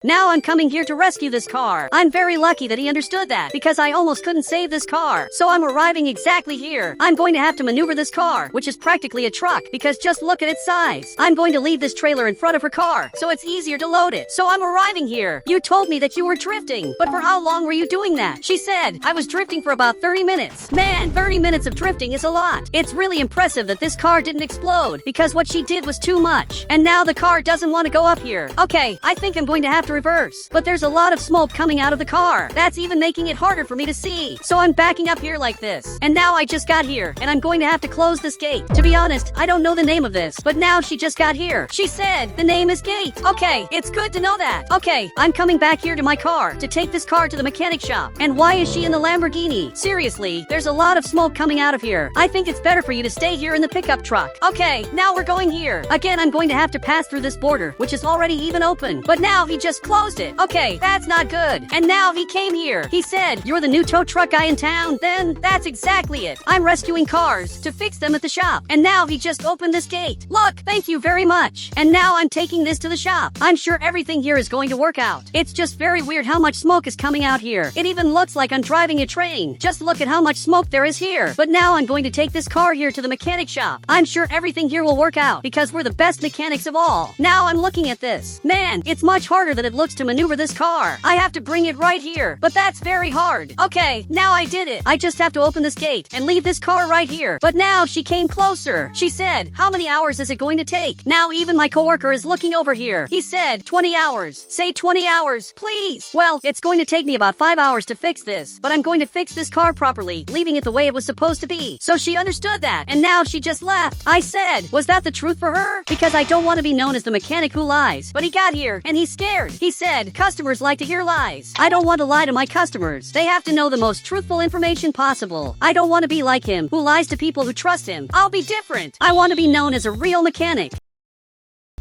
Now I'm coming here to rescue this car. I'm very lucky that he understood that because I almost couldn't save this car. So I'm arriving exactly here. I'm going to have to maneuver this car, which is practically a truck because just look at its size. I'm going to leave this trailer in front of her car so it's easier to load it. So I'm arriving here. You told me that you were drifting, but for how long were you doing that? She said, I was drifting for about 30 minutes. Man, 30 minutes of drifting is a lot. It's really impressive that this car didn't explode because what she did was too much. And now the car doesn't want to go up here. Okay, I think I'm going to have to reverse, but there's a lot of smoke coming out of the car. That's even making it harder for me to see. So I'm backing up here like this. And now I just got here, and I'm going to have to close this gate. To be honest, I don't know the name of this, but now she just got here. She said, the name is Gate. Okay, it's good to know that. Okay, I'm coming back here to my car to take this car to the mechanic shop. And why is she in the Lamborghini? Seriously, there's a lot of smoke coming out of here. I think it's better for you to stay here in the pickup truck. Okay, now we're going here. Again, I'm going to have to pass through this border, which is already even open. But now he just closed it. Okay, that's not good. And now he came here. He said, you're the new tow truck guy in town? Then that's exactly it. I'm rescuing cars to fix them at the shop. And now he just opened this gate. Look, thank you very much. And now I'm taking this to the shop. I'm sure everything here is going to work out. It's just very weird how much smoke is coming out here. It even looks like I'm driving a train. Just look at how much smoke there is here. But now I'm going to take this car here to the mechanic shop. I'm sure everything here will work out because we're the best mechanics of all. Now I'm looking at this. Man, it's much harder than it looks to maneuver this car. I have to bring it right here, but that's very hard. Okay, now I did it. I just have to open this gate and leave this car right here. But now she came closer. She said, how many hours is it going to take? Now even my coworker is looking over here. He said, 20 hours. Say 20 hours, please. Well, it's going to take me about 5 hours to fix this, but I'm going to fix this car properly, leaving it the way it was supposed to be. So she understood that, and now she just left. I said, was that the truth for her? Because I don't want to be known as the mechanic who lies. But he got here, and he's scared. He said, customers like to hear lies. I don't want to lie to my customers. They have to know the most truthful information possible. I don't want to be like him, who lies to people who trust him. I'll be different. I want to be known as a real mechanic.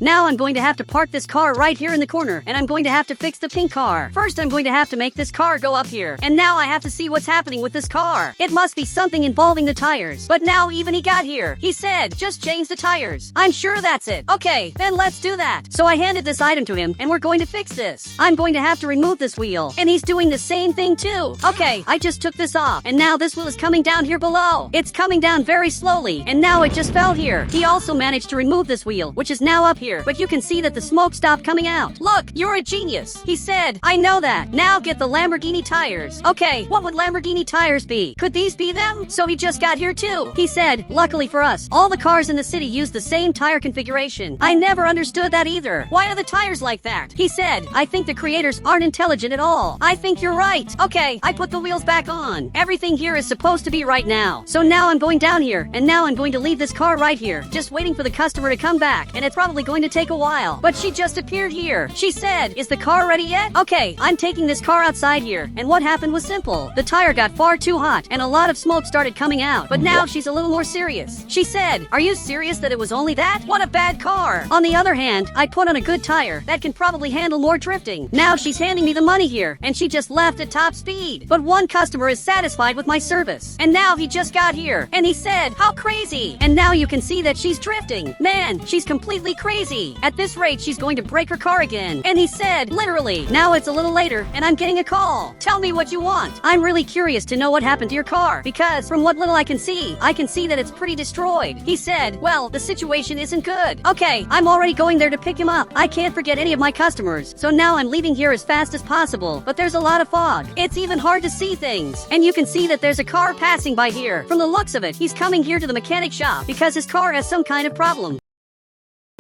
Now I'm going to have to park this car right here in the corner, and I'm going to have to fix the pink car. First, I'm going to have to make this car go up here, and now I have to see what's happening with this car. It must be something involving the tires. But now even he got here. He said, just change the tires. I'm sure that's it. Okay, then let's do that. So I handed this item to him, and we're going to fix this. I'm going to have to remove this wheel, and he's doing the same thing too. Okay, I just took this off, and now this wheel is coming down here below. It's coming down very slowly, and now it just fell here. He also managed to remove this wheel, which is now up here. But you can see that the smoke stopped coming out. Look, you're a genius. He said, I know that. Now get the Lamborghini tires. Okay, what would Lamborghini tires be? Could these be them? So he just got here too. He said, luckily for us, all the cars in the city use the same tire configuration. I never understood that either. Why are the tires like that? He said, I think the creators aren't intelligent at all. I think you're right. Okay, I put the wheels back on. Everything here is supposed to be right now. So now I'm going down here, and now I'm going to leave this car right here, just waiting for the customer to come back, and it's probably going to take a while. But she just appeared here. She said, is the car ready yet? Okay, I'm taking this car outside here, and what happened was simple. The tire got far too hot, and a lot of smoke started coming out. But now she's a little more serious. She said, are you serious that it was only that? What a bad car. On the other hand, I put on a good tire that can probably handle more drifting. Now she's handing me the money here, and she just left at top speed. But one customer is satisfied with my service. And now he just got here, and he said, how crazy. And now you can see that she's drifting. Man, she's completely crazy. At this rate, she's going to break her car again. And he said, literally. Now it's a little later, and I'm getting a call. Tell me what you want. I'm really curious to know what happened to your car, because from what little I can see that it's pretty destroyed. He said, well, the situation isn't good. Okay, I'm already going there to pick him up. I can't forget any of my customers, so now I'm leaving here as fast as possible, but there's a lot of fog. It's even hard to see things. And you can see that there's a car passing by here. From the looks of it, he's coming here to the mechanic shop because his car has some kind of problem.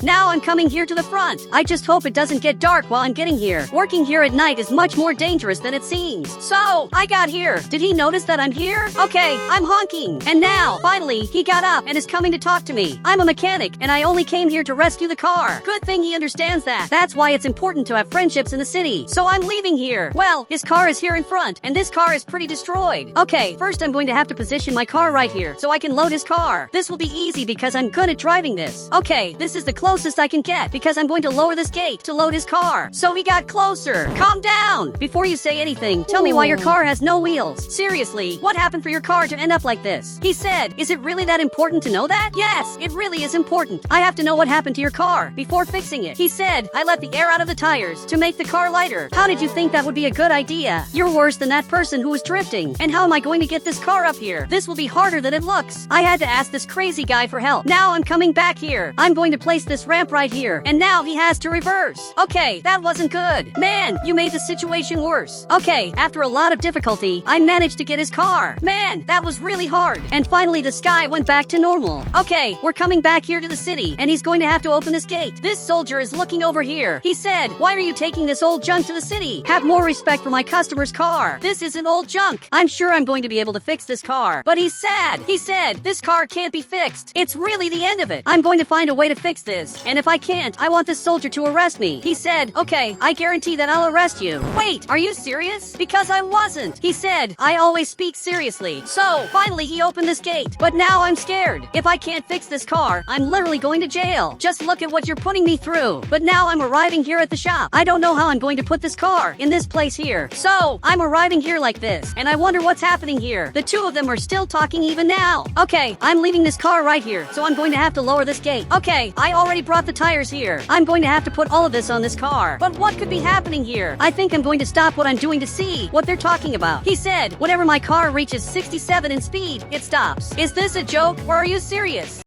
Now I'm coming here to the front. I just hope it doesn't get dark while I'm getting here. Working here at night is much more dangerous than it seems. So, I got here. Did he notice that I'm here? Okay, I'm honking. And now, finally, he got up and is coming to talk to me. I'm a mechanic, and I only came here to rescue the car. Good thing he understands that. That's why it's important to have friendships in the city. So I'm leaving here. Well, his car is here in front, and this car is pretty destroyed. Okay, first I'm going to have to position my car right here so I can load his car. This will be easy because I'm good at driving this. Okay, this is the closest I can get because I'm going to lower this gate to load his car. So he got closer. Calm down. Before you say anything, tell me why your car has no wheels. Seriously, what happened for your car to end up like this? He said, is it really that important to know that? Yes, it really is important. I have to know what happened to your car before fixing it. He said, I let the air out of the tires to make the car lighter. How did you think that would be a good idea? You're worse than that person who was drifting. And how am I going to get this car up here? This will be harder than it looks. I had to ask this crazy guy for help. Now I'm coming back here. I'm going to place this ramp right here. And now he has to reverse. Okay, that wasn't good. Man, you made the situation worse. Okay, after a lot of difficulty, I managed to get his car. Man, that was really hard. And finally the sky went back to normal. Okay, we're coming back here to the city, and he's going to have to open this gate. This soldier is looking over here. He said, why are you taking this old junk to the city? Have more respect for my customer's car. This isn't old junk. I'm sure I'm going to be able to fix this car. But he's sad. He said, this car can't be fixed. It's really the end of it. I'm going to find a way to fix this. And if I can't, I want this soldier to arrest me. He said, okay, I guarantee that I'll arrest you. Wait, are you serious? Because I wasn't. He said, I always speak seriously. So, finally he opened this gate. But now I'm scared. If I can't fix this car, I'm literally going to jail. Just look at what you're putting me through. But now I'm arriving here at the shop. I don't know how I'm going to put this car in this place here. So, I'm arriving here like this, and I wonder what's happening here. The two of them are still talking even now. Okay, I'm leaving this car right here, so I'm going to have to lower this gate. Okay, I already brought the tires here. I'm going to have to put all of this on this car. But what could be happening here? I think I'm going to stop what I'm doing to see what they're talking about. He said, whenever my car reaches 67 in speed, it stops. Is this a joke, or are you serious?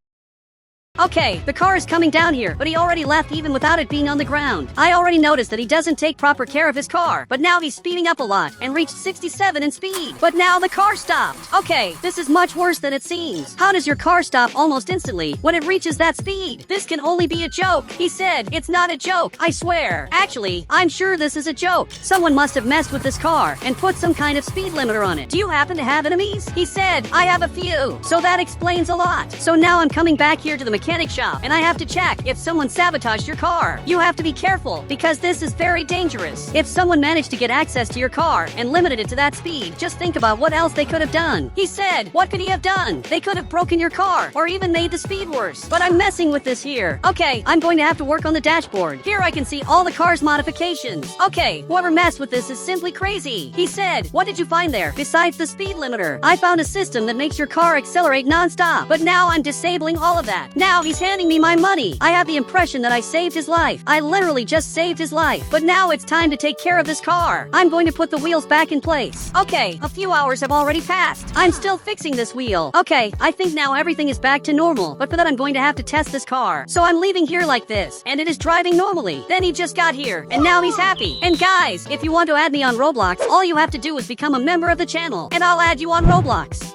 Okay, the car is coming down here, but he already left even without it being on the ground. I already noticed that he doesn't take proper care of his car, but now he's speeding up a lot and reached 67 in speed. But now the car stopped. Okay, this is much worse than it seems. How does your car stop almost instantly when it reaches that speed? This can only be a joke. He said, it's not a joke, I swear. Actually, I'm sure this is a joke. Someone must have messed with this car and put some kind of speed limiter on it. Do you happen to have enemies? He said, I have a few. So that explains a lot. So now I'm coming back here to the mechanic shop, and I have to check if someone sabotaged your car. You have to be careful because this is very dangerous. If someone managed to get access to your car and limited it to that speed, just think about what else they could have done. He said, what could he have done? They could have broken your car or even made the speed worse. But I'm messing with this here. Okay, I'm going to have to work on the dashboard. Here I can see all the car's modifications. Okay, whoever messed with this is simply crazy. He said, what did you find there besides the speed limiter? I found a system that makes your car accelerate non-stop, but now I'm disabling all of that. Now he's handing me my money. I have the impression that I saved his life. I literally just saved his life. But now it's time to take care of this car. I'm going to put the wheels back in place. Okay, a few hours have already passed. I'm still fixing this wheel. Okay, I think now everything is back to normal, but for that I'm going to have to test this car. So I'm leaving here like this, and it is driving normally. Then he just got here, and now he's happy. And guys, if you want to add me on Roblox, all you have to do is become a member of the channel, and I'll add you on Roblox.